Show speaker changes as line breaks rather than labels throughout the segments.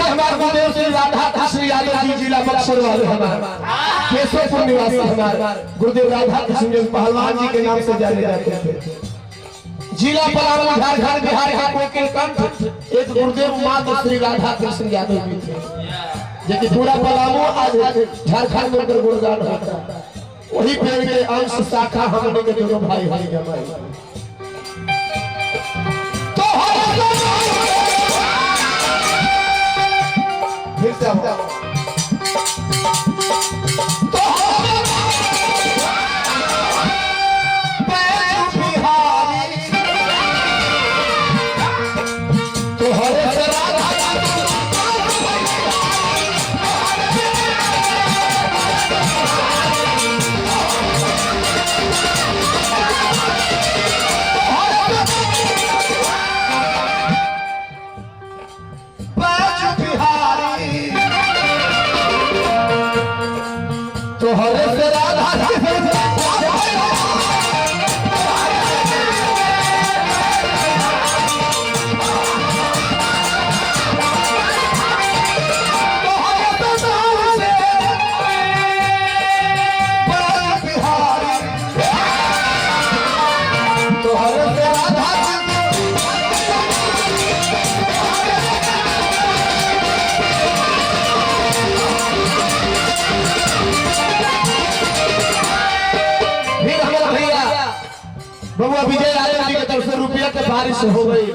हमारे गुरुदेव श्री राधा कृष्ण यादव जी जिला बक्सर वाले हमारे केशवपुर निवासी हमारे गुरुदेव राधा कृष्ण पहलवान जी के नाम से जाने जाते थे। जिला पलामू झारखंड बिहार का कोकिल कंठ एक गुरुदेव माता श्री राधा कृष्ण यादव जी थे, जो कि पूरा पलामू आज झारखंड में उनका गुणगान होता। वही पेड़ के अंश शाखा हमने के दोनों भाई भाई जमाई तो फिर से बबुआ विजय आनंद जी की तरफ से रुपया के बारिश हो गई।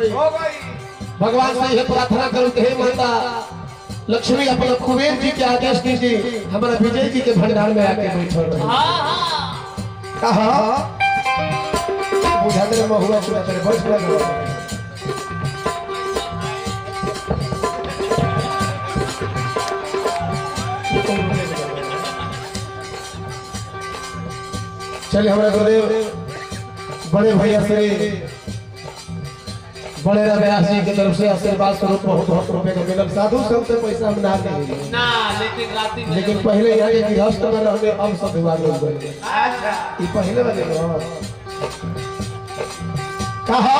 भगवान से यह प्रार्थना करूं कि हे माता लक्ष्मी अपने कुबेर जी के आदेश दीजिए हमारा विजय जी के भंडार में आके बैठो। कहा बुझा दे महुआ पूरा तेरे बस में चलिए हमारे गुरुदेव बड़े भैया से बड़े व्यास जी की तरफ से आशीर्वाद स्वरूप बहुत बहुत रुपए का मिला। साधु संत से पैसा हम ना देंगे ना, लेकिन पहले यहाँ के गृहस्थ में रहने अब सब विवाद हो गए। ये पहले वाले कहा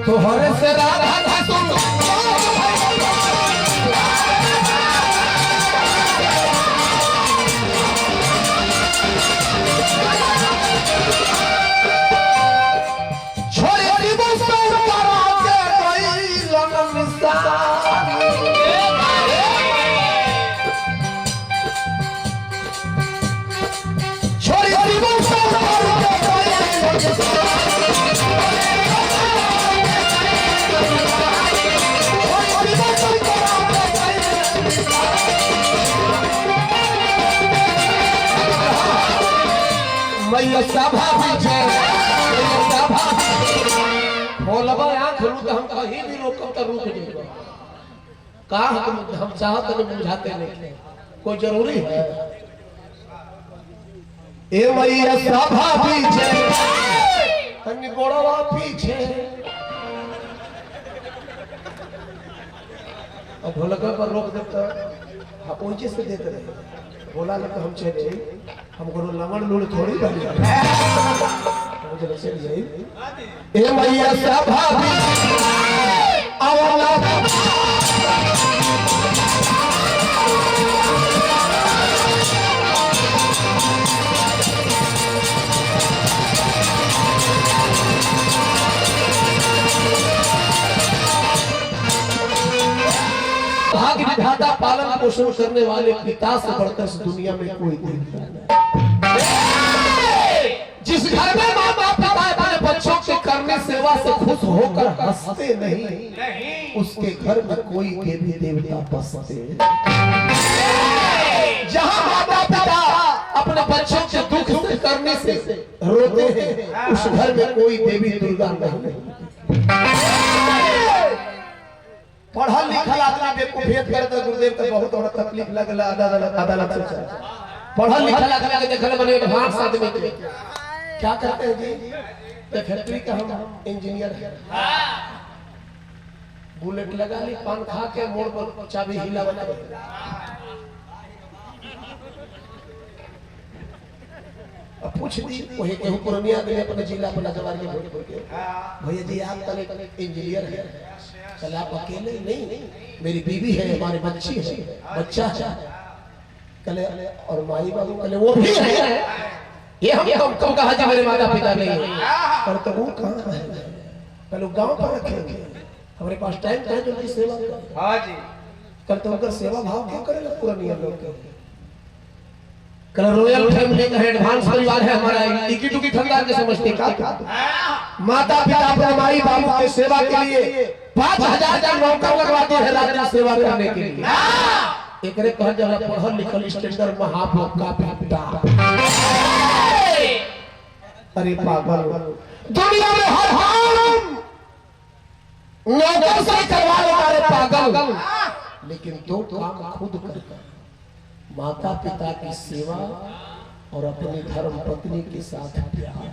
तोहरे से राधा सुन छोड़ी सभा बोलबा आंख रू तो हम कहीं भी रोकम तो रुक जाएगा। का हम चाहते नहीं बुझाते नहीं, कोई जरूरी है ए मैया सभा पीछे तनी गोड़वा पीछे अब ढोलक पर रोक देता आप ऊंचे से देते रहे बोला लगा हम चले हमको लमन लूड़ थोड़ी कर मुझे चल जाए ए मैया सभा आवला भाग्य विधाता पालन पोषण करने वाले पिता से बढ़कर इस दुनिया में कोई नहीं। जिस घर में माँ बाप पिता अपने बच्चों के करने सेवा से खुश होकर हंसते नहीं उसके घर में कोई देवी देवता बसते। जहाँ माँ बाप पिता अपने बच्चों के दुख से करने से रोते हैं उस घर में कोई देवी दुर्गा नहीं। पढ़ा लिखा आदमी को भेद करे तो गुरुदेव को बहुत बड़ा तकलीफ लगला अदालत से पढ़ा लिखा लगा के देखले बने एडवांस आदमी के क्या करते हैं जी तो फैक्ट्री का हम इंजीनियर है बुलेट लगा ली पान खा के मोड़ पर चाबी हिला बना अब पूछ दी वही कहूं पूर्णिया में अपने जिला पर जवार के भोजपुर के भैया जी आप कल इंजीनियर है, कल आप अकेले नहीं, मेरी बीवी है, हमारी बच्ची है, बच्चा है, कल और माई बाबू कल वो भी है। ये हम कब कहा जी मेरे माता पिता नहीं है, पर तो वो कहां है, कल गांव पर रखेंगे, हमारे पास टाइम था जो उनकी सेवा करें। हां जी, कल तो उनका सेवा भाव क्यों करेगा पूरा नियम लोग। कल रॉयल फैमिली का एडवांस परिवार है हमारा, इकी टुकी खंडार के समझते का माता पिता अपने माई बाबू की सेवा के लिए 5000 का नौकर लगवाते हैं राज्य सेवा करने के लिए। एकरे कह जाला पढ़ल लिखल स्टैंडर्ड महाभोग का पिता। अरे पागल, दुनिया में हर हाल नौकर से करवा लो पागल, लेकिन दो काम खुद करता, माता पिता की सेवा और अपनी धर्म पत्नी के साथ प्यार।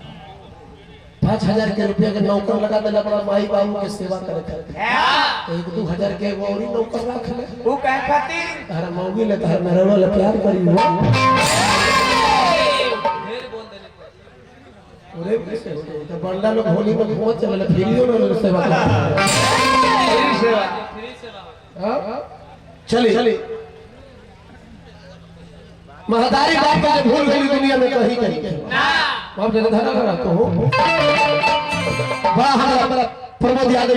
5000 के रुपया के नौकर लगा देना पड़ा माई बाबू के सेवा करे खातिर, 1-2 के वो और नौकर रख ले, वो कहे खातिर हर मौगी ले हर नरवा ले प्यार करी हो। अरे तो बंडा लोग होली में पहुंच चले फ्रीओ में सेवा कर, फ्री सेवा। हां चली महतारी बाप का भूल गई दुनिया में कहीं ना बाप ने धरा तो हो बड़ा हमारा प्रमोद यादव